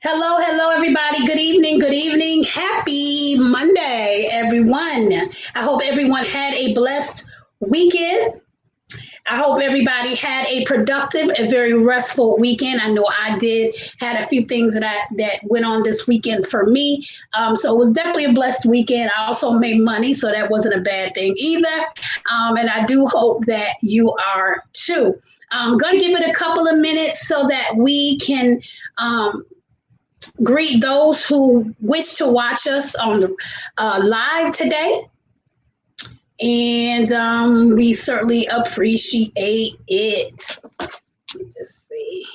Hello, hello, everybody. Good evening, good evening. Happy Monday, everyone. I hope everyone had a blessed weekend. I hope everybody had a productive and very restful weekend. I know I did. Had a few things that went on this weekend for me. So it was definitely a blessed weekend. I also made money, so that wasn't a bad thing either. And I do hope that you are too. I'm going to give it a couple of minutes so that we can greet those who wish to watch us on the live today. And we certainly appreciate it. Let me just see.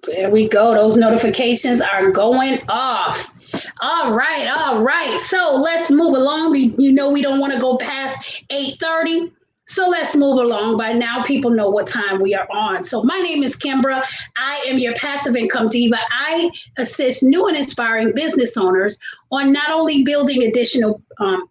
There we go. Those notifications are going off. All right, all right. So let's move along. We don't want to go past 8:30. So let's move along. By now, people know what time we are on. So my name is Kimbra. I am your passive income diva. I assist new and inspiring business owners on not only building additional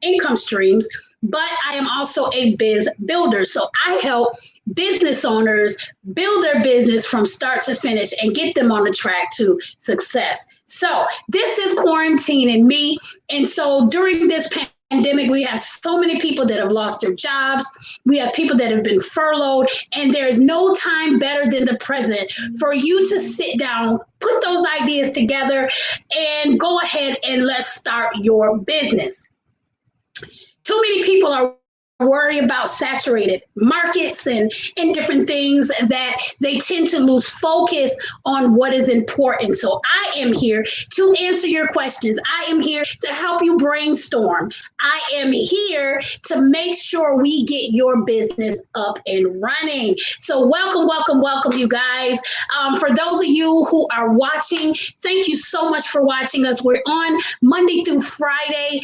income streams, but I am also a biz builder. So I help business owners build their business from start to finish and get them on the track to success. So this is Quarantine and Me. And so during this pandemic, we have so many people that have lost their jobs. We have people that have been furloughed, and there's no time better than the present for you to sit down, put those ideas together, and go ahead and let's start your business. Too many people are worried about saturated markets and different things that they tend to lose focus on what is important. So I am here to answer your questions. I am here to help you brainstorm. I am here to make sure we get your business up and running. So welcome, welcome, welcome, you guys. For those of you who are watching, thank you so much for watching us. We're on Monday through Thursday,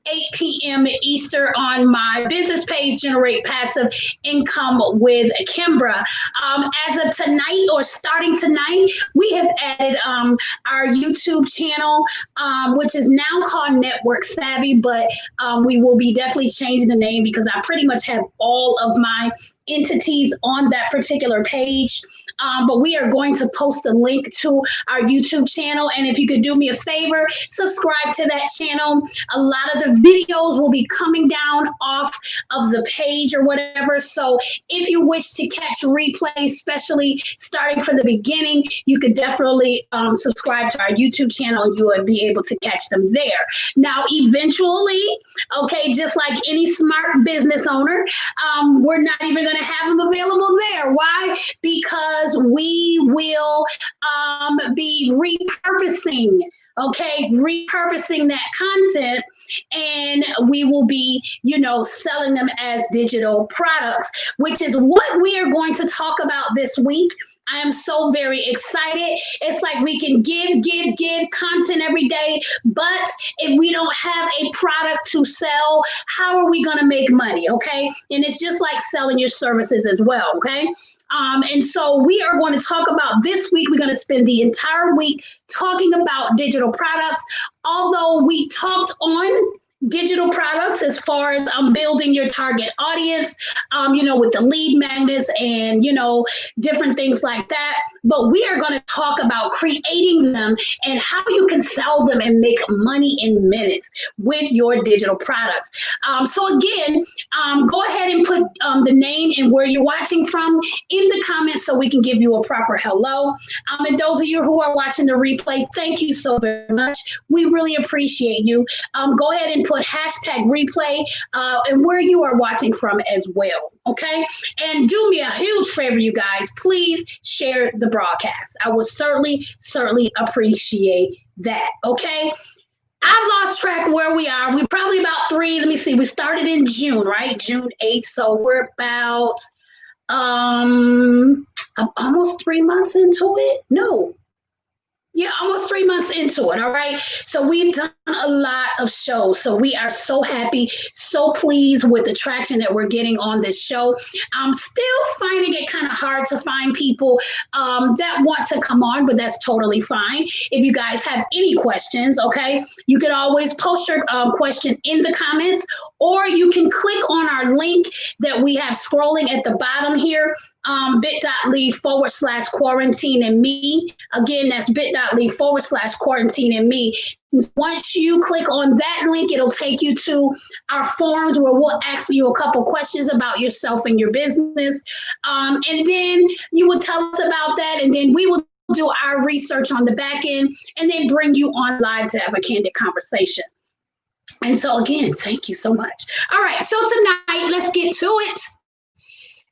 8 p.m. Eastern on my business page, Generate Passive Income with Kimbra. As of tonight or starting tonight, we have added our YouTube channel, which is now called Network Savvy, but we will be definitely changing the name because I pretty much have all of my entities on that particular page. But we are going to post a link to our YouTube channel. And if you could do me a favor, subscribe to that channel. A lot of the videos will be coming down off of the page or whatever. So if you wish to catch replays, especially starting from the beginning, you could definitely subscribe to our YouTube channel. You would be able to catch them there. Now, eventually, okay, just like any smart business owner, we're not even going to have them available there. Why? Because we will be repurposing that content, and we will be, selling them as digital products, which is what we are going to talk about this week. I am so very excited. It's like we can give content every day, but if we don't have a product to sell, how are we going to make money? Okay. And it's just like selling your services as well. Okay. And so we are going to talk about this week. We're going to spend the entire week talking about digital products. Although we talked on digital products as far as building your target audience, with the lead magnets and, different things like that. But we are going to talk about creating them and how you can sell them and make money in minutes with your digital products. So again, go ahead and put the name and where you're watching from in the comments so we can give you a proper hello. And those of you who are watching the replay, thank you so very much. We really appreciate you. Go ahead and put hashtag replay and where you are watching from as well. Okay. And do me a huge favor, you guys, please share the broadcast. I would certainly appreciate that. Okay. I've lost track of where we are. We're probably about let me see, we started in June, right? June 8th. So we're about almost 3 months into it. No. Yeah, almost 3 months into it. All right. So we've done a lot of shows. So we are so happy, so pleased with the traction that we're getting on this show. I'm still finding it kind of hard to find people that want to come on, but that's totally fine. If you guys have any questions, okay, you can always post your question in the comments, or you can click on our link that we have scrolling at the bottom here, bit.ly/quarantine and me. Again, that's bit.ly/quarantine and me. Once you click on that link, it'll take you to our forums where we'll ask you a couple questions about yourself and your business. And then you will tell us about that, and then we will do our research on the back end and then bring you on live to have a candid conversation. And so again, thank you so much. All right, so tonight, let's get to it.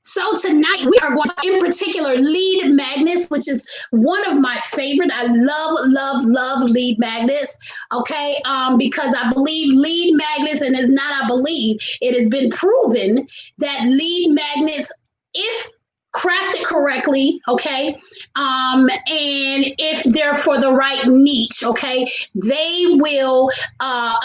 So tonight we are going to, in particular, lead magnets, which is one of my favorite. I love lead magnets, okay? Because I believe lead magnets, and it's not I believe, it has been proven that lead magnets, if crafted correctly, okay, and if they're for the right niche, okay, they will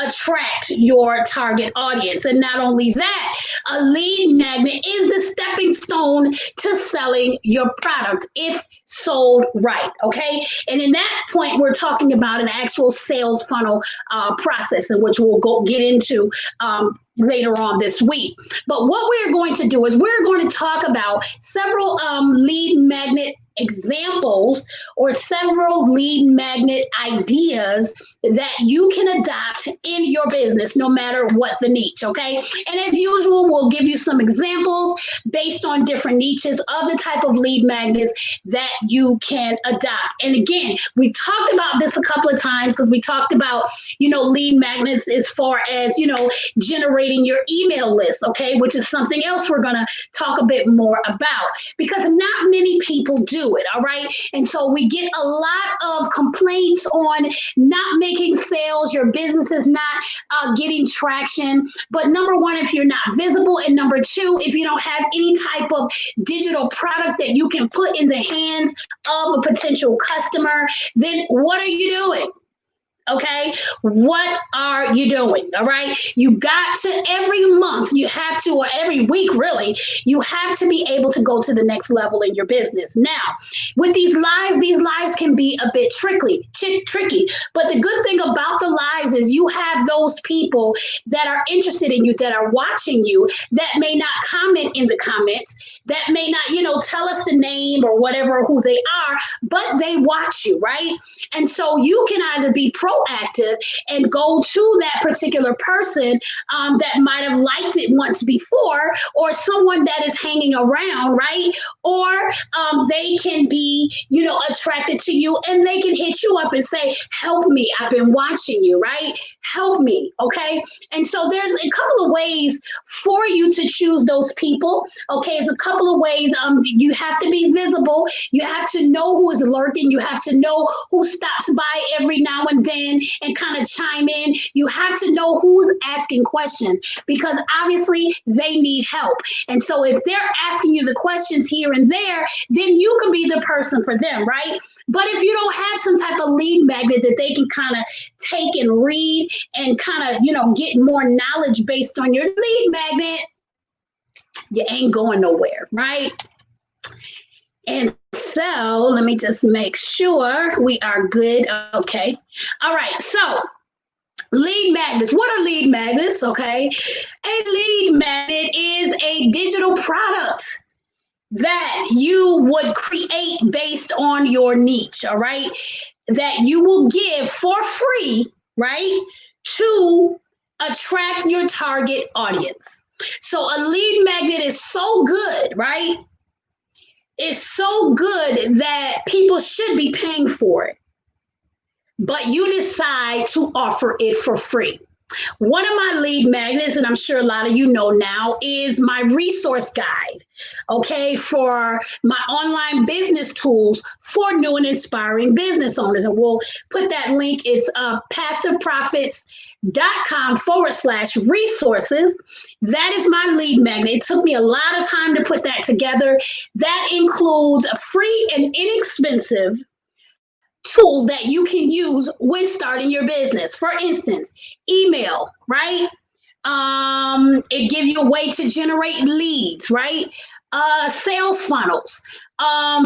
attract your target audience. And not only that, a lead magnet is the stepping stone to selling your product if sold right, okay? And in that point, we're talking about an actual sales funnel process, in which we'll get into later on this week. But what we're going to do is we're going to talk about several lead magnet examples or several lead magnet ideas that you can adopt in your business, no matter what the niche, okay? And as usual, we'll give you some examples based on different niches of the type of lead magnets that you can adopt. And again, we've talked about this a couple of times, because we talked about, lead magnets as far as, generating your email list, okay, which is something else we're going to talk a bit more about, because not many people do it, all right? And so we get a lot of complaints on not making sales, your business is not getting traction. But number one, if you're not visible, and number two, if you don't have any type of digital product that you can put in the hands of a potential customer, then what are you doing? Okay, what are you doing? All right, you got to, every month you have to, or every week really, you have to be able to go to the next level in your business. Now, with these lives can be a bit tricky, but the good thing about the lives is you have those people that are interested in you, that are watching you, that may not comment in the comments, that may not, tell us the name or whatever, who they are, but they watch you, right? And so you can either be proactive and go to that particular person that might have liked it once before, or someone that is hanging around, right? Or they can be, attracted to you, and they can hit you up and say, help me, I've been watching you, right? Help me, okay? And so there's a couple of ways for you to choose those people, okay? It's a couple of ways. You have to be visible. You have to know who is lurking. You have to know who stops by every now and then and kind of chime in. You have to know who's asking questions, because obviously they need help. And so if they're asking you the questions here and there, then you can be the person for them, right? But if you don't have some type of lead magnet that they can kind of take and read and kind of, get more knowledge based on your lead magnet, you ain't going nowhere, right? And so let me just make sure we are good. Okay. All right. So lead magnets. What are lead magnets? Okay. A lead magnet is a digital product that you would create based on your niche. All right. That you will give for free, right, to attract your target audience. So a lead magnet is so good, right? It's so good that people should be paying for it, but you decide to offer it for free. One of my lead magnets, and I'm sure a lot of you know now, is my resource guide, okay, for my online business tools for new and inspiring business owners. And we'll put that link. It's passiveprofits.com/resources. That is my lead magnet. It took me a lot of time to put that together. That includes a free and inexpensive tools that you can use when starting your business. For instance, email, right? It gives you a way to generate leads, right? Sales funnels,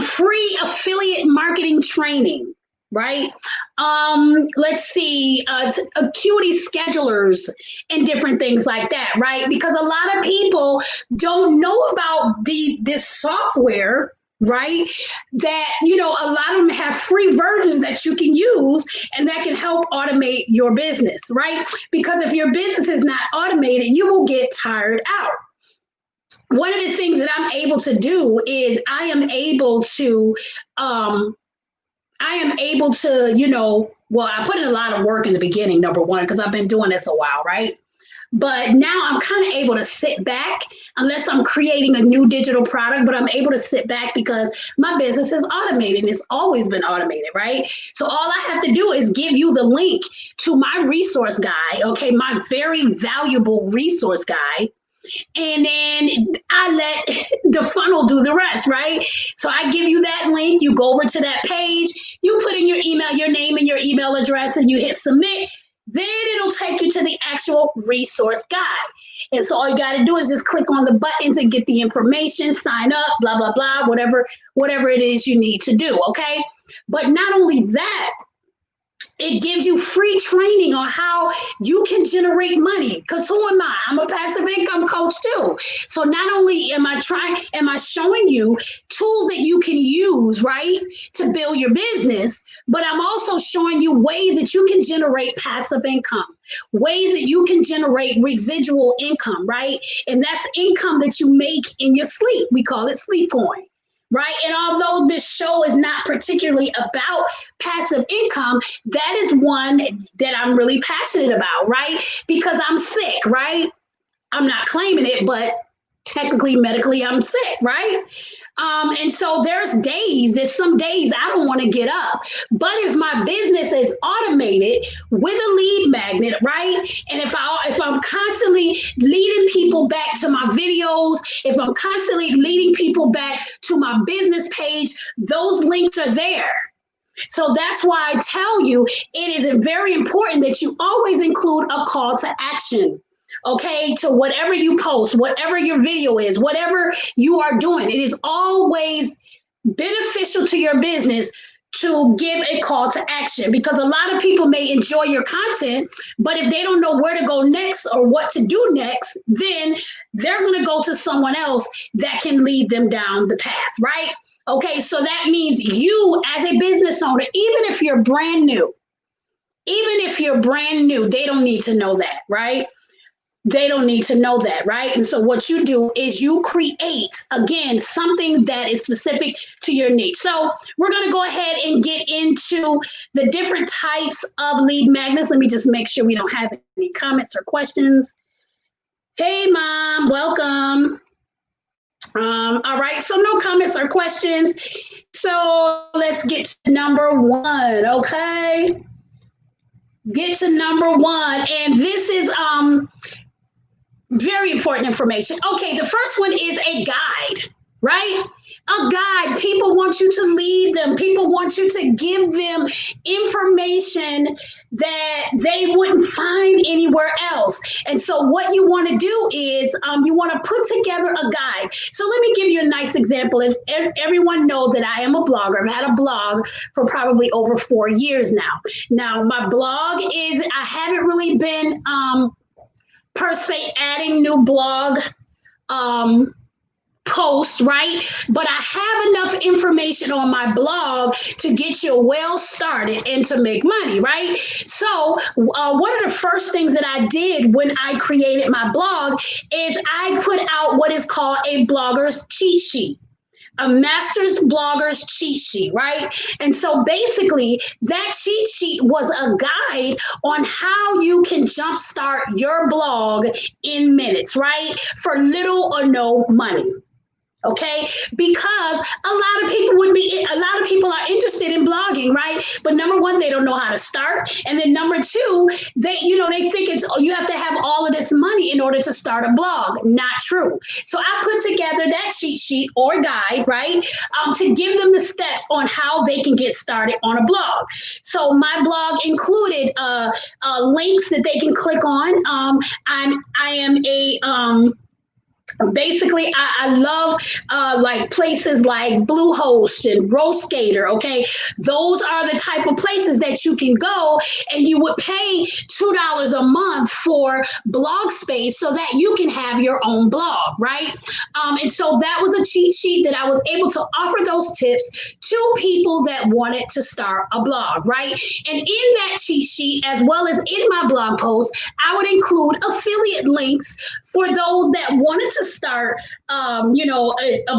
free affiliate marketing training, right? Let's see, acuity schedulers and different things like that, right? Because a lot of people don't know about this software, right? That, a lot of them have free versions that you can use and that can help automate your business, right? Because if your business is not automated, you will get tired out. One of the things that I'm able to do is I am able to, well, I put in a lot of work in the beginning, number one, because I've been doing this a while, right? But now I'm kind of able to sit back, unless I'm creating a new digital product, but I'm able to sit back because my business is automated and it's always been automated, right? So all I have to do is give you the link to my resource guide, okay, my very valuable resource guide. And then I let the funnel do the rest, right? So I give you that link, you go over to that page, you put in your email, your name and your email address, and you hit submit. Then it'll take you to the actual resource guide. And so all you got to do is just click on the buttons and get the information, sign up, blah, blah, blah, whatever it is you need to do, okay? But not only that, it gives you free training on how you can generate money. Because who am I? I'm a passive income coach too. So not only am I showing you tools that you can use, right, to build your business, but I'm also showing you ways that you can generate passive income, ways that you can generate residual income, right? And that's income that you make in your sleep. We call it sleep coin. Right. And although this show is not particularly about passive income, that is one that I'm really passionate about. Right. Because I'm sick. Right. I'm not claiming it, but technically, medically, I'm sick. Right. And so there's some days I don't want to get up. But if my business is automated with a lead magnet, right? And if I'm constantly leading people back to my videos, if I'm constantly leading people back to my business page, those links are there. So that's why I tell you, it is very important that you always include a call to action. Okay, to whatever you post, whatever your video is, whatever you are doing, it is always beneficial to your business to give a call to action, because a lot of people may enjoy your content, but if they don't know where to go next or what to do next, then they're going to go to someone else that can lead them down the path, right? Okay, so that means you as a business owner, even if you're brand new, they don't need to know that, right? They don't need to know that, right? And so what you do is you create, again, something that is specific to your niche. So we're going to go ahead and get into the different types of lead magnets. Let me just make sure we don't have any comments or questions. Hey, Mom, welcome. All right, so no comments or questions. So let's get to number one, okay? Get to number one. And this is very important information. Okay, the first one is a guide, right? A guide. People want you to lead them. People want you to give them information that they wouldn't find anywhere else. And so what you want to do is you want to put together a guide. So let me give you a nice example. If everyone knows that I am a blogger. I've had a blog for probably over 4 years now. Now, my blog I haven't really been per se adding new blog posts, right? But I have enough information on my blog to get you well started and to make money, right? So one of the first things that I did when I created my blog is I put out what is called a blogger's cheat sheet. A master's blogger's cheat sheet, right? And so basically that cheat sheet was a guide on how you can jumpstart your blog in minutes, right? For little or no money. Okay, because a lot of people are interested in blogging, right? But number one, they don't know how to start, and then number two, they think you have to have all of this money. money in order to start a blog. Not true. So I put together that cheat sheet or guide, right, to give them the steps on how they can get started on a blog. So my blog included links that they can click on. I am a basically, I love like places like Bluehost and RoastGator. Okay, those are the type of places that you can go, and you would pay $2 a month for blog space so that you can have your own blog, right? And so that was a cheat sheet that I was able to offer those tips to people that wanted to start a blog, right? And in that cheat sheet, as well as in my blog post, I would include affiliate links for those that wanted to start, a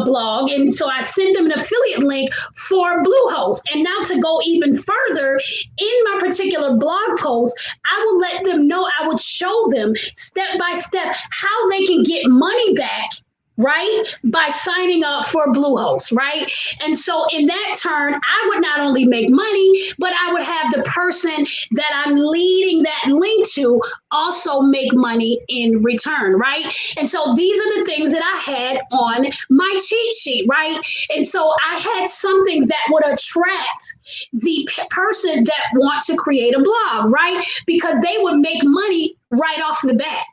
blog. And so I sent them an affiliate link for Bluehost. And now to go even further, in my particular blog post, I will let them know, I would show them step by step how they can get money back, right, by signing up for Bluehost, right? And so in that turn, I would not only make money, but I would have the person that I'm leading that link to also make money in return, right? And so these are the things that I had on my cheat sheet, right? And so I had something that would attract the person that wants to create a blog, right? Because they would make money right off the bat.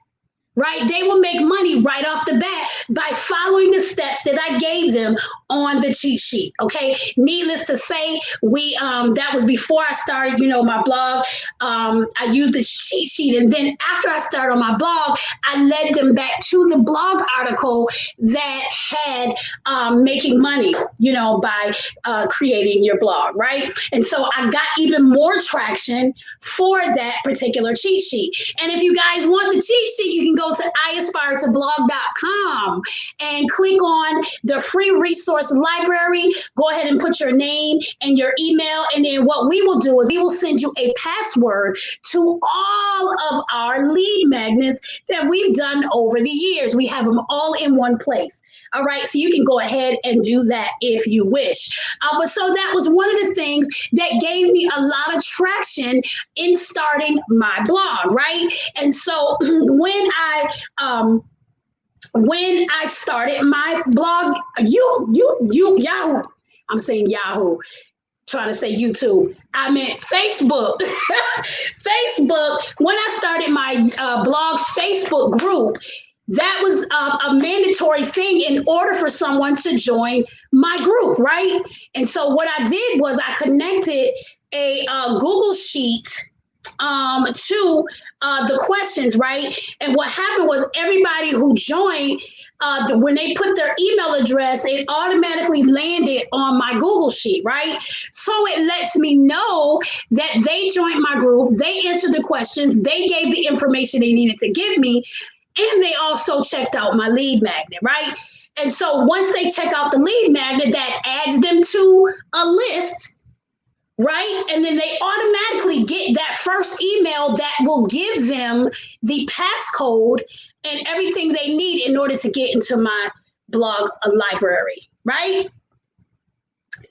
Right? They will make money right off the bat by following the steps that I gave them on the cheat sheet. Okay. Needless to say, that was before I started, my blog. I used the cheat sheet. And then after I started on my blog, I led them back to the blog article that had making money, by creating your blog. Right. And so I got even more traction for that particular cheat sheet. And if you guys want the cheat sheet, you can go to iaspiretoblog.com and click on the free resource library. Go ahead and put your name and your email. And then what we will do is we will send you a password to all of our lead magnets that we've done over the years. We have them all in one place. All right, so you can go ahead and do that if you wish. But so that was one of the things that gave me a lot of traction in starting my blog, right? And so when I started my blog, Yahoo, I'm saying Yahoo, trying to say YouTube. I meant Facebook. Facebook, when I started my blog Facebook group, that was a mandatory thing in order for someone to join my group, right? And so what I did was I connected a Google Sheet to the questions, right? And what happened was everybody who joined, when they put their email address, it automatically landed on my Google Sheet, right? So it lets me know that they joined my group, they answered the questions, they gave the information they needed to give me, and they also checked out my lead magnet, right? And so once they check out the lead magnet, that adds them to a list, right? And then they automatically get that first email that will give them the passcode and everything they need in order to get into my blog library, right?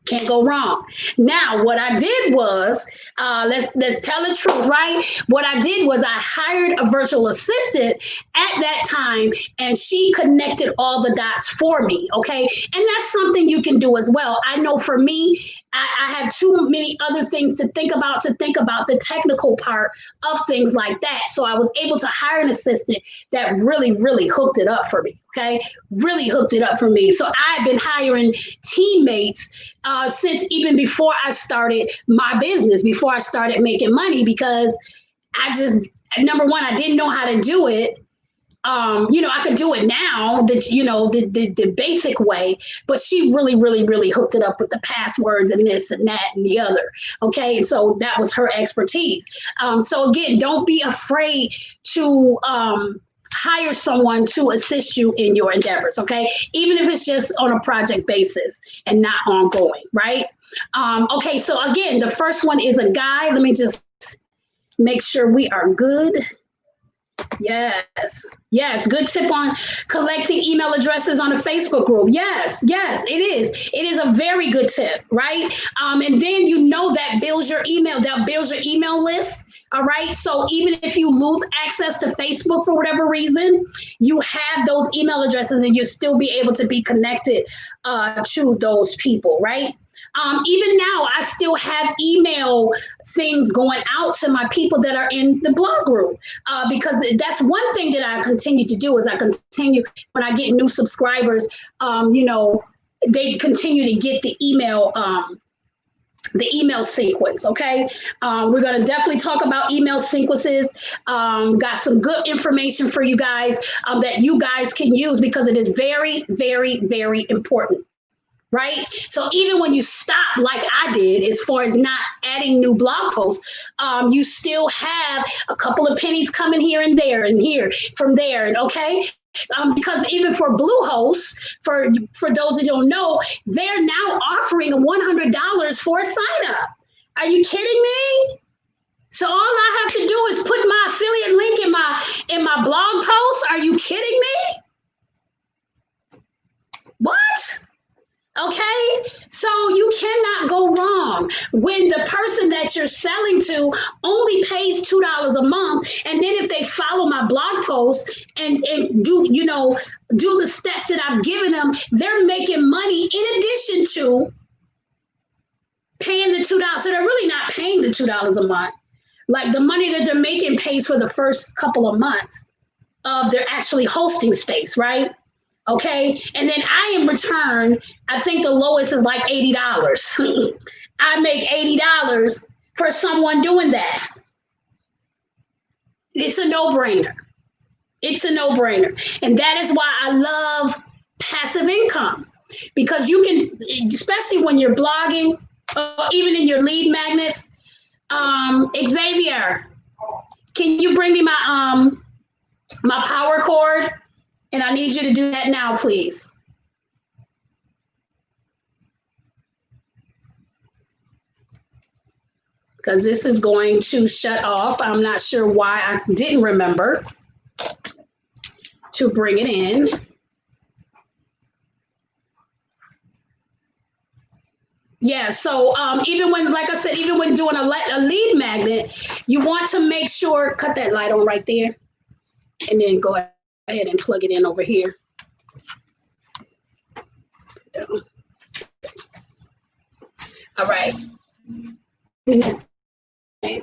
Can't go wrong. Now, what I did was, let's tell the truth, right? What I did was I hired a virtual assistant at that time, and she connected all the dots for me, okay? And that's something you can do as well. I know for me, I have too many other things to think about the technical part of things like that. So I was able to hire an assistant that really, really hooked it up for me, okay? Really hooked it up for me. So I've been hiring teammates since even before I started my business, before I started making money, because I just, number one, I didn't know how to do it. I could do it now, the basic way, but she really, really, really hooked it up with the passwords and this and that and the other. Okay. And so that was her expertise. So again, don't be afraid to hire someone to assist you in your endeavors. Okay. Even if it's just on a project basis and not ongoing. Right. Okay. So again, the first one is a guide. Let me just make sure we are good. Yes. Good tip on collecting email addresses on a Facebook group. Yes, it is. It is a very good tip, right? And then that builds your email list. All right. So even if you lose access to Facebook for whatever reason, you have those email addresses and you'll still be able to be connected to those people, right? Even now, I still have email things going out to my people that are in the blog group because that's one thing that I continue to do is I continue when I get new subscribers, they continue to get the email sequence. Okay. We're going to definitely talk about email sequences. Got some good information for you guys that you guys can use because it is very, very, very important. Right. So even when you stop, like I did, as far as not adding new blog posts, you still have a couple of pennies coming here and there and here from there. And okay. Because even for Bluehost, for those that don't know, they're now offering $100 for a sign up. Are you kidding me? So all I have to do is put my affiliate link in my blog post. Are you kidding me? What? Okay, so you cannot go wrong when the person that you're selling to only pays $2 a month, and then if they follow my blog post and do do the steps that I've given them, they're making money in addition to paying the $2. So they're really not paying the $2 a month. Like the money that they're making pays for the first couple of months of their actually hosting space, right? Okay. And then I, in return, I think the lowest is like $80. I make $80 for someone doing that. It's a no brainer. It's a no brainer. And that is why I love passive income because you can, especially when you're blogging or even in your lead magnets. Xavier, can you bring me my power cord? And I need you to do that now, please. Because this is going to shut off. I'm not sure why I didn't remember to bring it in. Yeah, so even when, like I said, even when doing a lead magnet, you want to make sure, cut that light on right there, and then go ahead and plug it in over here. All right. Okay.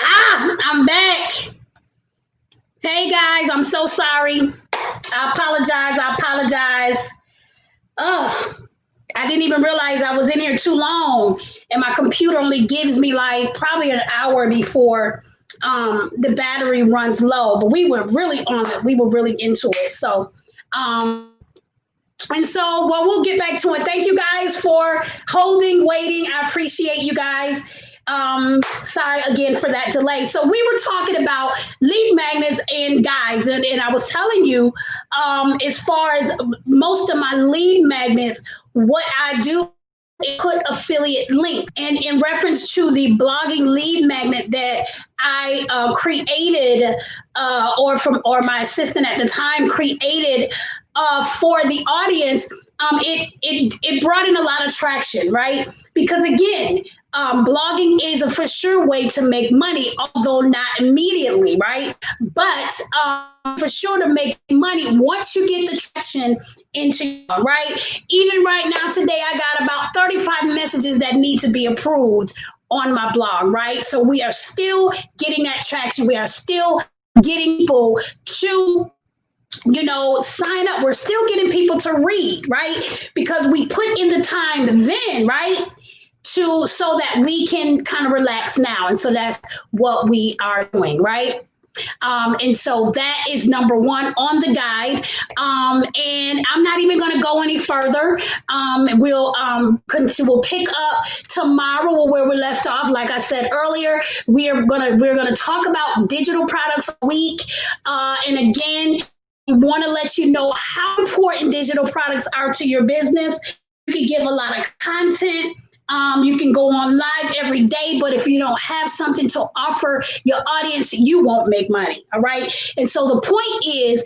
I'm back. Hey guys, I'm so sorry. I apologize. I apologize. Oh, I didn't even realize I was in here too long, and my computer only gives me like probably an hour before the battery runs low. But we were really on it. We were really into it. So, and so, well, we'll get back to it. Thank you guys for holding, waiting. I appreciate you guys. Sorry again for that delay. So we were talking about lead magnets and guides, and I was telling you, as far as most of my lead magnets, what I do is put affiliate link, and in reference to the blogging lead magnet that I created, or my assistant at the time created for the audience. It brought in a lot of traction, right? Because again, blogging is a for sure way to make money, although not immediately, right? But for sure to make money once you get the traction into, right? Even right now, today, I got about 35 messages that need to be approved on my blog, right? So we are still getting that traction. We are still getting people to sign up. We're still getting people to read, right? Because we put in the time then, right? So that we can kind of relax now. And so that's what we are doing, right? And so that is number one on the guide. And I'm not even going to go any further. We'll pick up tomorrow where we left off. Like I said earlier, we're gonna talk about digital products a week. And again, we want to let you know how important digital products are to your business. You can give a lot of content. You can go on live every day, but if you don't have something to offer your audience, you won't make money. All right. And so the point is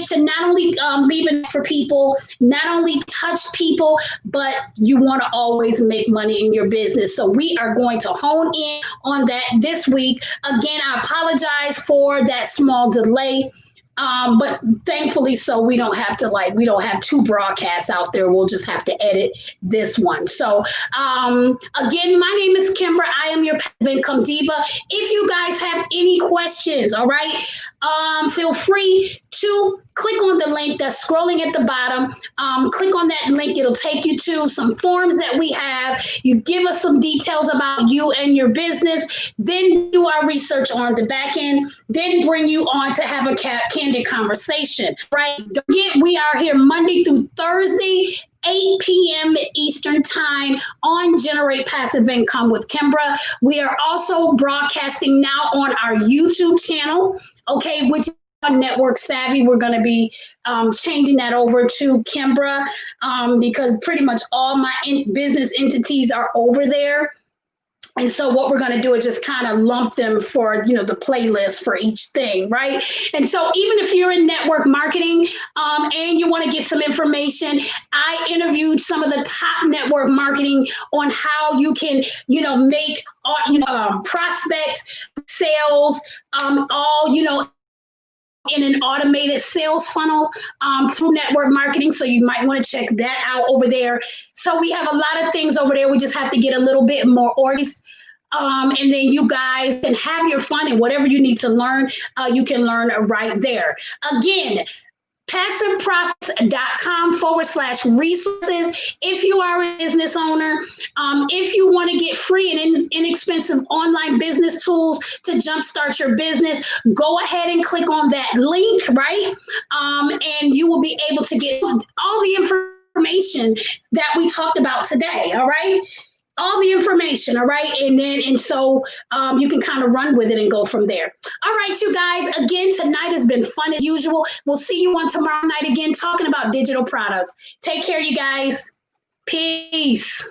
to not only leave it for people, not only touch people, but you want to always make money in your business. So we are going to hone in on that this week. Again, I apologize for that small delay. But thankfully, so we don't have two broadcasts out there. We'll just have to edit this one. So again, my name is Kimbra. I am your passive income diva. If you guys have any questions, all right, feel free to click on the link that's scrolling at the bottom. Click on that link. It'll take you to some forms that we have. You give us some details about you and your business, then do our research on the back end, then bring you on to have a candid conversation, right? Don't forget, we are here Monday through Thursday, 8 p.m. Eastern Time on Generate Passive Income with Kimbra. We are also broadcasting now on our YouTube channel, okay, which Network Savvy. We're going to be changing that over to Kimbra because pretty much all my business entities are over there. And so what we're going to do is just kind of lump them for, the playlist for each thing, right? And so even if you're in network marketing and you want to get some information, I interviewed some of the top network marketing on how you can, make, prospect sales, all, in an automated sales funnel through network marketing. So you might want to check that out over there. So we have a lot of things over there. We just have to get a little bit more organized. And then you guys can have your fun, and whatever you need to learn, you can learn right there. Again, PassiveProfits.com/resources. If you are a business owner, if you want to get free and inexpensive online business tools to jumpstart your business, go ahead and click on that link, right? And you will be able to get all the information that we talked about today, all right? All the information, all right? And so you can kind of run with it and go from there. All right, you guys, again, tonight has been fun as usual. We'll see you on tomorrow night again, talking about digital products. Take care, you guys. Peace.